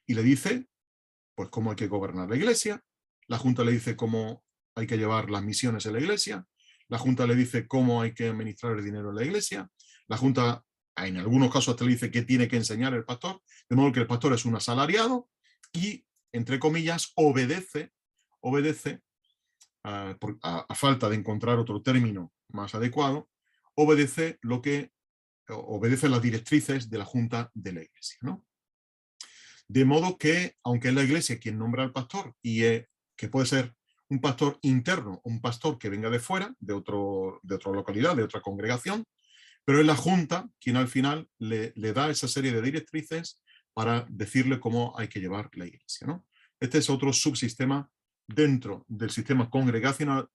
Y le dice, pues, cómo hay que gobernar la iglesia. La junta le dice cómo hay que llevar las misiones en la iglesia. La junta le dice cómo hay que administrar el dinero en la iglesia. La junta, en algunos casos, hasta le dice qué tiene que enseñar el pastor. De modo que el pastor es un asalariado y, entre comillas, obedece a falta de encontrar otro término más adecuado, obedece las directrices de la junta de la iglesia, ¿no? De modo que, aunque es la iglesia quien nombra al pastor, y que puede ser un pastor interno o un pastor que venga de fuera, de otra localidad, de otra congregación, pero es la junta quien al final le da esa serie de directrices para decirle cómo hay que llevar la iglesia, ¿no? Este es otro subsistema dentro del sistema congregacional,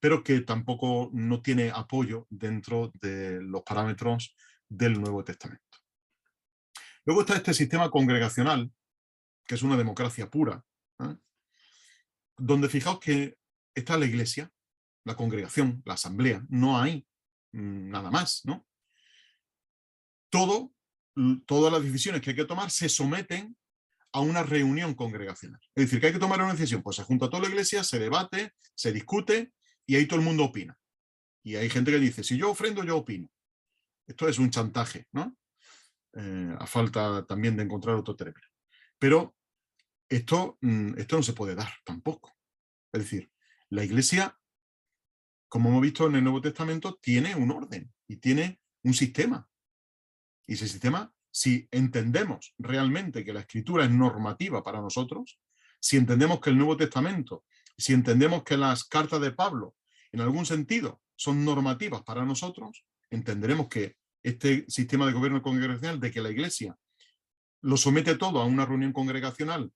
pero que tampoco no tiene apoyo dentro de los parámetros del Nuevo Testamento. Luego está este sistema congregacional, que es una democracia pura, ¿eh? Donde fijaos que está la iglesia, la congregación, la asamblea, no hay nada más, ¿no? Todas las decisiones que hay que tomar se someten a una reunión congregacional. Es decir, que hay que tomar una decisión, pues se junta toda la iglesia, se debate, se discute y ahí todo el mundo opina. Y hay gente que dice, si yo ofrendo, yo opino. Esto es un chantaje, ¿no? A falta también de encontrar otro término. Pero esto no se puede dar tampoco. Es decir, la iglesia, como hemos visto en el Nuevo Testamento, tiene un orden y tiene un sistema. Y ese sistema, si entendemos realmente que la Escritura es normativa para nosotros, si entendemos que el Nuevo Testamento, si entendemos que las cartas de Pablo, en algún sentido, son normativas para nosotros, entenderemos que este sistema de gobierno congregacional, de que la iglesia lo somete todo a una reunión congregacional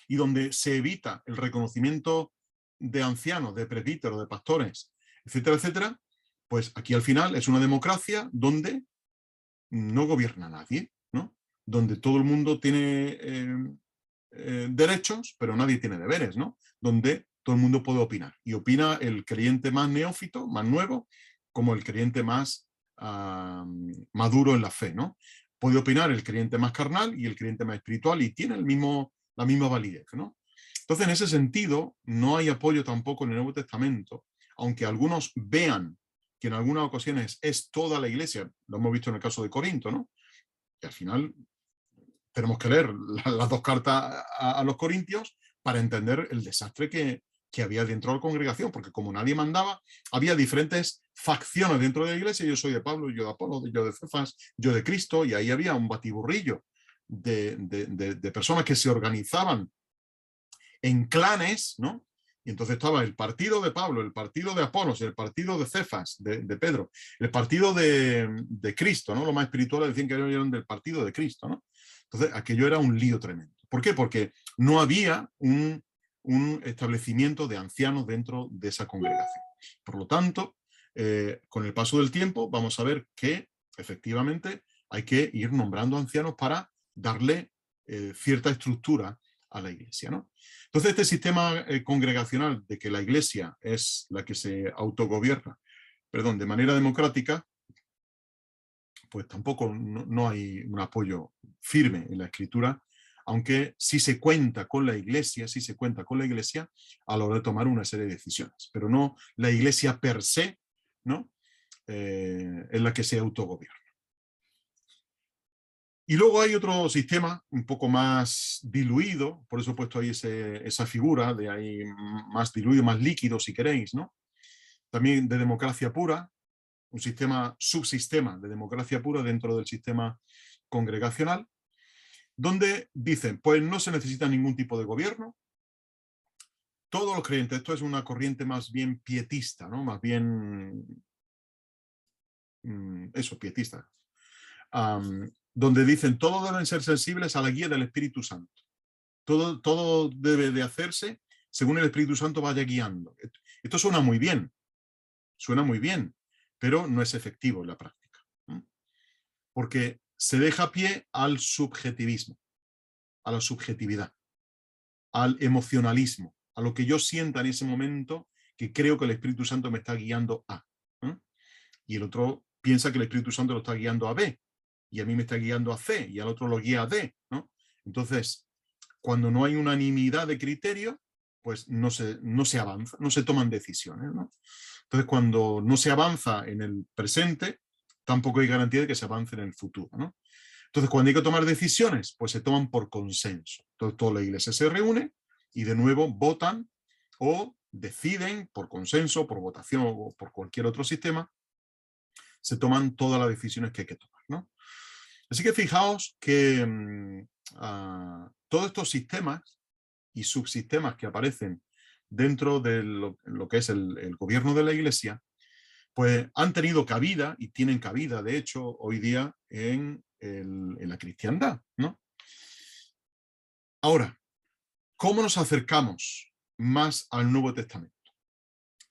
y donde se evita el reconocimiento de ancianos, de presbíteros, de pastores, etcétera, etcétera, pues aquí al final es una democracia donde no gobierna nadie, ¿no? Donde todo el mundo tiene derechos, pero nadie tiene deberes, ¿no? Donde todo el mundo puede opinar. Y opina el creyente más neófito, más nuevo, como el creyente más maduro en la fe, ¿no? Puede opinar el creyente más carnal y el creyente más espiritual y tiene la misma validez, ¿no? Entonces, en ese sentido, no hay apoyo tampoco en el Nuevo Testamento, aunque algunos vean que en algunas ocasiones es toda la iglesia, lo hemos visto en el caso de Corinto, ¿no? Y al final tenemos que leer las dos cartas a los Corintios para entender el desastre que había dentro de la congregación, porque como nadie mandaba, había diferentes facciones dentro de la iglesia. Yo soy de Pablo, yo de Apolo, yo de Cefas, yo de Cristo, y ahí había un batiburrillo de personas que se organizaban en clanes, ¿no? Y entonces estaba el partido de Pablo, el partido de Apolos, el partido de Cefas, de Pedro, el partido de Cristo, ¿no? Lo más espiritual decían que eran del partido de Cristo, ¿no? Entonces aquello era un lío tremendo. ¿Por qué? Porque no había un establecimiento de ancianos dentro de esa congregación. Por lo tanto, con el paso del tiempo vamos a ver que efectivamente hay que ir nombrando ancianos para darle cierta estructura a la iglesia, ¿no? Entonces este sistema congregacional de que la iglesia es la que se autogobierna, perdón, de manera democrática, pues tampoco no hay un apoyo firme en la escritura, aunque sí se cuenta con la iglesia, a la hora de tomar una serie de decisiones, pero no la iglesia per se, ¿no? Es la que se autogobierna. Y luego hay otro sistema un poco más diluido, por eso he puesto ahí esa figura de ahí más diluido, más líquido si queréis, ¿no? También de democracia pura, un subsistema de democracia pura dentro del sistema congregacional, donde dicen, pues no se necesita ningún tipo de gobierno, todos los creyentes, esto es una corriente más bien pietista, ¿no? Más bien, eso, pietista, donde dicen, todos deben ser sensibles a la guía del Espíritu Santo. Todo debe de hacerse según el Espíritu Santo vaya guiando. Esto suena muy bien, pero no es efectivo en la práctica, ¿no? Porque se deja pie al subjetivismo, a la subjetividad, al emocionalismo, a lo que yo sienta en ese momento que creo que el Espíritu Santo me está guiando a. Y el otro piensa que el Espíritu Santo lo está guiando a B, y a mí me está guiando a C, y al otro lo guía a D, ¿no? Entonces, cuando no hay unanimidad de criterio, pues no se avanza, no se toman decisiones, ¿no? Entonces, cuando no se avanza en el presente, tampoco hay garantía de que se avance en el futuro, ¿no? Entonces, cuando hay que tomar decisiones, pues se toman por consenso. Entonces, toda la iglesia se reúne y de nuevo votan o deciden por consenso, por votación o por cualquier otro sistema, se toman todas las decisiones que hay que tomar, ¿no? Así que fijaos que todos estos sistemas y subsistemas que aparecen dentro de lo que es el gobierno de la iglesia, pues han tenido cabida y tienen cabida, de hecho, hoy día en la cristiandad, ¿no? Ahora, ¿cómo nos acercamos más al Nuevo Testamento?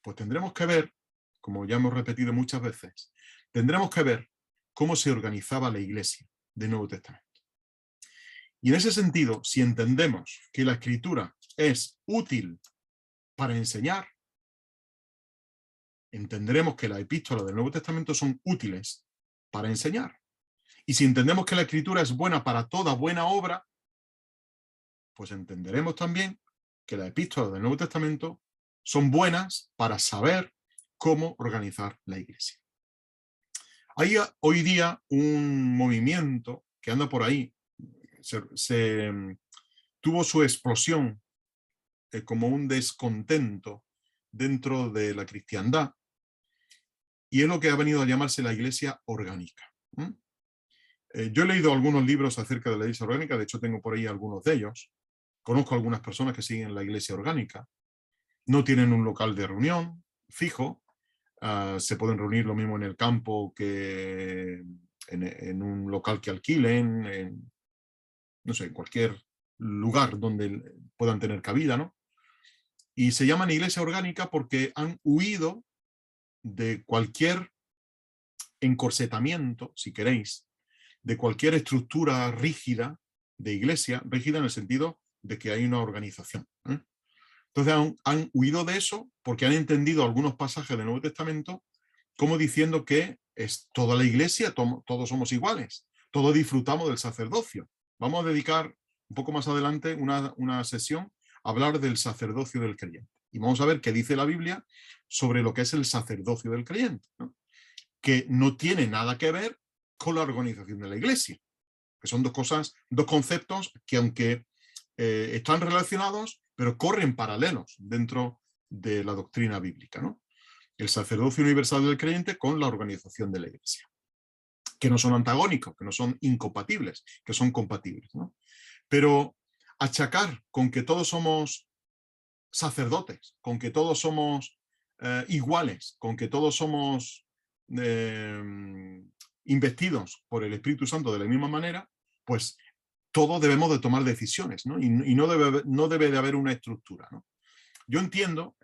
Pues tendremos que ver, como ya hemos repetido muchas veces, tendremos que ver cómo se organizaba la iglesia del Nuevo Testamento. Y en ese sentido, si entendemos que la escritura es útil para enseñar, entenderemos que las epístolas del Nuevo Testamento son útiles para enseñar. Y si entendemos que la escritura es buena para toda buena obra, pues entenderemos también que las epístolas del Nuevo Testamento son buenas para saber cómo organizar la iglesia. Hay hoy día un movimiento que anda por ahí, tuvo su explosión como un descontento dentro de la cristiandad, y es lo que ha venido a llamarse la iglesia orgánica. Yo he leído algunos libros acerca de la iglesia orgánica, de hecho tengo por ahí algunos de ellos. Conozco algunas personas que siguen la iglesia orgánica, no tienen un local de reunión fijo, se pueden reunir lo mismo en el campo que en un local que alquilen, no sé, en cualquier lugar donde puedan tener cabida, ¿no? Y se llaman iglesia orgánica porque han huido de cualquier encorsetamiento, si queréis, de cualquier estructura rígida de iglesia, rígida en el sentido de que hay una organización, ¿eh? Entonces han huido de eso porque han entendido algunos pasajes del Nuevo Testamento como diciendo que es toda la iglesia, todos somos iguales, todos disfrutamos del sacerdocio. Vamos a dedicar un poco más adelante una sesión a hablar del sacerdocio del creyente. Y vamos a ver qué dice la Biblia sobre lo que es el sacerdocio del creyente, ¿no? Que no tiene nada que ver con la organización de la iglesia. que son dos cosas, dos conceptos que aunque están relacionados, pero corren paralelos dentro de la doctrina bíblica, ¿no? El sacerdocio universal del creyente con la organización de la Iglesia, que no son antagónicos, que no son incompatibles, que son compatibles, ¿no? Pero achacar con que todos somos sacerdotes, con que todos somos iguales, con que todos somos investidos por el Espíritu Santo de la misma manera, pues todos debemos de tomar decisiones, ¿no? Y no debe de haber una estructura, ¿no? Yo entiendo,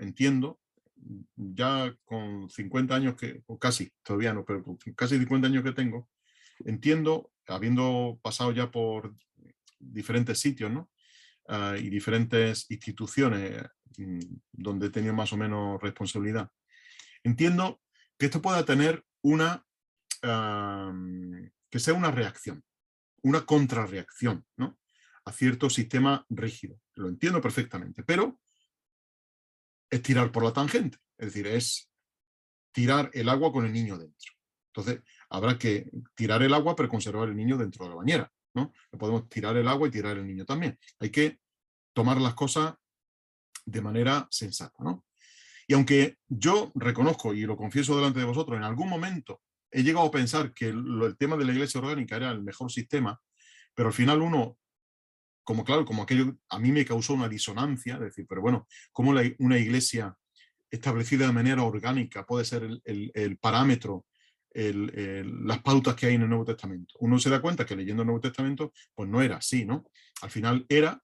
ya con 50 años o casi, todavía no, pero con casi 50 años que tengo, entiendo, habiendo pasado ya por diferentes sitios, ¿no? Y diferentes instituciones donde he tenido más o menos responsabilidad, entiendo que esto pueda tener que sea una reacción, una contrarreacción, ¿no? A cierto sistema rígido. Lo entiendo perfectamente, pero es tirar por la tangente, es decir, es tirar el agua con el niño dentro. Entonces, habrá que tirar el agua, pero conservar el niño dentro de la bañera, ¿no? No podemos tirar el agua y tirar el niño también. Hay que tomar las cosas de manera sensata, ¿no? Y aunque yo reconozco, y lo confieso delante de vosotros, en algún momento he llegado a pensar que el tema de la iglesia orgánica era el mejor sistema, pero al final uno, como claro, como aquello a mí me causó una disonancia, decir, pero bueno, ¿cómo una iglesia establecida de manera orgánica puede ser el parámetro, las pautas que hay en el Nuevo Testamento? Uno se da cuenta que leyendo el Nuevo Testamento, pues no era así, ¿no? Al final era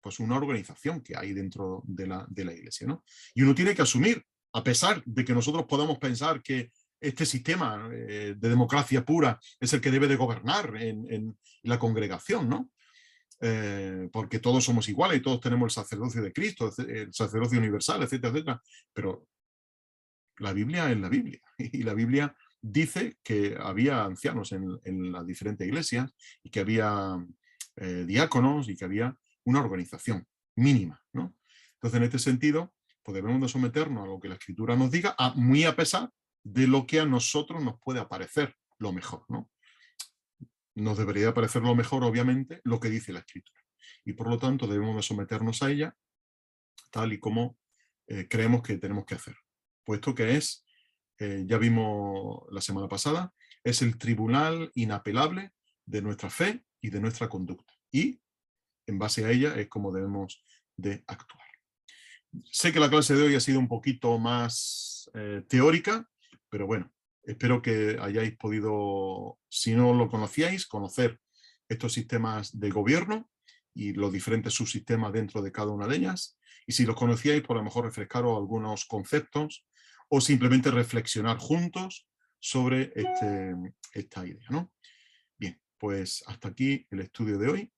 pues una organización que hay dentro de la iglesia, ¿no? Y uno tiene que asumir, a pesar de que nosotros podamos pensar que este sistema de democracia pura es el que debe de gobernar en la congregación, ¿no? Porque todos somos iguales y todos tenemos el sacerdocio de Cristo, el sacerdocio universal, etcétera, etcétera. Pero la Biblia es la Biblia. Y la Biblia dice que había ancianos en las diferentes iglesias y que había diáconos y que había una organización mínima, ¿no? Entonces, en este sentido, pues debemos de someternos a lo que la Escritura nos diga, muy a pesar de lo que a nosotros nos puede parecer lo mejor, ¿no? Nos debería parecer lo mejor, obviamente, lo que dice la Escritura. Y por lo tanto, debemos de someternos a ella tal y como creemos que tenemos que hacer. Puesto que es, ya vimos la semana pasada, es el tribunal inapelable de nuestra fe y de nuestra conducta. Y en base a ella es como debemos de actuar. Sé que la clase de hoy ha sido un poquito más teórica, pero bueno, espero que hayáis podido, si no lo conocíais, conocer estos sistemas de gobierno y los diferentes subsistemas dentro de cada una de ellas. Y si los conocíais, por lo mejor refrescaros algunos conceptos o simplemente reflexionar juntos sobre esta idea, ¿no? Bien, pues hasta aquí el estudio de hoy.